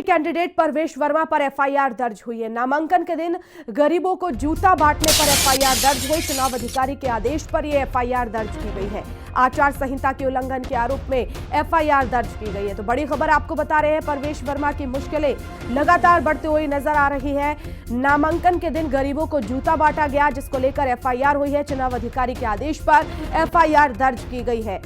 Candidate परवेश वर्मा पर FIR दर्ज हुई है। नामांकन के दिन गरीबों को जूता बांटने पर एफआईआर दर्ज हुई। चुनाव अधिकारी के आदेश पर यह एफआईआर दर्ज की गई है। आचार संहिता के उल्लंघन के आरोप में एफआईआर दर्ज की गई है। तो बड़ी खबर आपको बता रहे हैं, परवेश वर्मा की मुश्किलें लगातार बढ़ती हुई नजर आ रही है। नामांकन के दिन गरीबों को जूता बांटा गया, जिसको लेकर एफआईआर हुई है। चुनाव अधिकारी के आदेश पर एफआईआर दर्ज की गई है।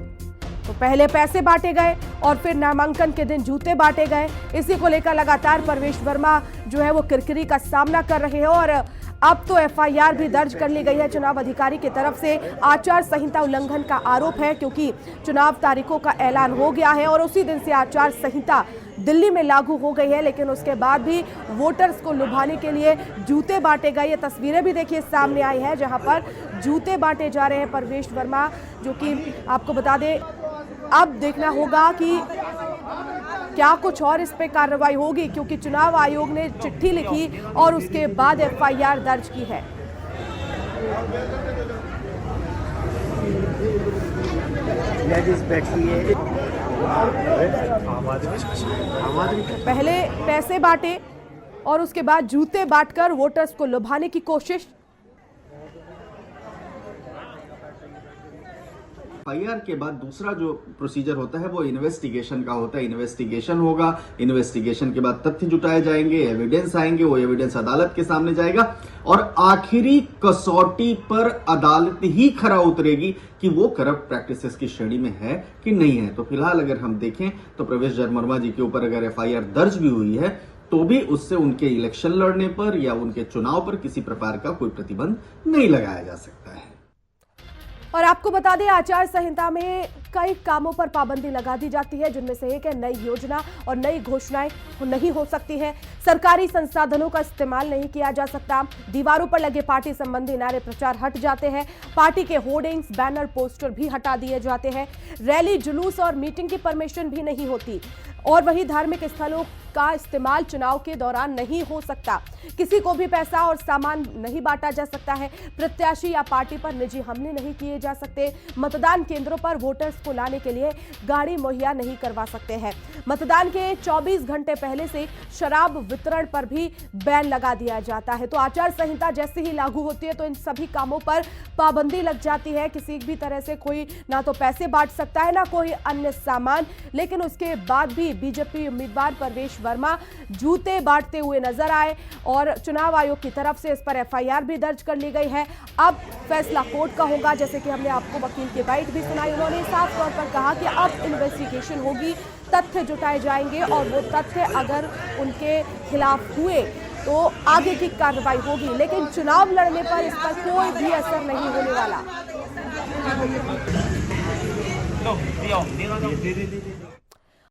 तो पहले पैसे बांटे गए और फिर नामांकन के दिन जूते बांटे गए। इसी को लेकर लगातार परवेश वर्मा जो है वो किरकिरी का सामना कर रहे हैं और अब तो एफआईआर भी दर्ज कर ली गई है। चुनाव अधिकारी की तरफ से आचार संहिता उल्लंघन का आरोप है, क्योंकि चुनाव तारीखों का ऐलान हो गया है और उसी दिन से आचार संहिता दिल्ली में लागू हो गई है। लेकिन उसके बाद भी वोटर्स को लुभाने के लिए जूते बांटे गए। ये तस्वीरें भी देखिए सामने आई है, जहां पर जूते बांटे जा रहे हैं परवेश वर्मा, जो कि आपको बता दें अब देखना होगा कि क्या कुछ और इस पे कार्रवाई होगी, क्योंकि चुनाव आयोग ने चिट्ठी लिखी और उसके बाद एफआईआर दर्ज की है। पहले पैसे बांटे और उसके बाद जूते बांटकर वोटर्स को लुभाने की कोशिश। एफआईआर के बाद दूसरा जो प्रोसीजर होता है वो इन्वेस्टिगेशन का होता है। इन्वेस्टिगेशन होगा, इन्वेस्टिगेशन के बाद तथ्य जुटाए जाएंगे, एविडेंस आएंगे, वो एविडेंस अदालत के सामने जाएगा और आखिरी कसौटी पर अदालत ही खरा उतरेगी कि वो करप्ट प्रैक्टिसेस की श्रेणी में है कि नहीं है। तो फिलहाल अगर हम देखें तो परवेश वर्मा जी के ऊपर अगर एफआईआर दर्ज भी हुई है तो भी उससे उनके इलेक्शन लड़ने पर या उनके चुनाव पर किसी प्रकार का कोई प्रतिबंध नहीं लगाया जा सकता है। और आपको बता दें, आचार संहिता में कई कामों पर पाबंदी लगा दी जाती है, जिनमें से एक है नई योजना और नई घोषणाएं नहीं हो सकती हैं। सरकारी संसाधनों का इस्तेमाल नहीं किया जा सकता। दीवारों पर लगे पार्टी संबंधी नारे प्रचार हट जाते हैं। पार्टी के होर्डिंग्स, बैनर, पोस्टर भी हटा दिए जाते हैं। रैली, जुलूस और मीटिंग की परमिशन भी नहीं होती। और वहीं धार्मिक स्थलों का इस्तेमाल चुनाव के दौरान नहीं हो सकता। किसी को भी पैसा और सामान नहीं बांटा जा सकता है। प्रत्याशी या पार्टी पर निजी हमले नहीं किए जा सकते। मतदान केंद्रों पर वोटर्स को लाने के लिए गाड़ी मुहैया नहीं करवा सकते हैं। मतदान के 24 घंटे पहले से शराब वितरण पर भी बैन लगा दिया जाता है। तो आचार संहिता जैसे ही लागू होती है तो इन सभी कामों पर पाबंदी लग जाती है। किसी भी तरह से कोई ना तो पैसे बांट सकता है, ना कोई अन्य सामान। लेकिन उसके बाद भी बीजेपी उम्मीदवार परवेश वर्मा जूते बांटते हुए नजर आए और चुनाव आयोग की तरफ से इस पर एफआईआर भी दर्ज कर ली गई है। अब फैसला कोर्ट का होगा। जैसे कि हमने आपको वकील की बाइट भी सुनाई, उन्होंने साफ तौर पर कहा कि अब इन्वेस्टिगेशन होगी, तथ्य जुटाए जाएंगे और वो तथ्य अगर उनके खिलाफ हुए तो आगे की कार्रवाई होगी। लेकिन चुनाव लड़ने पर इस पर कोई भी असर नहीं होने वाला।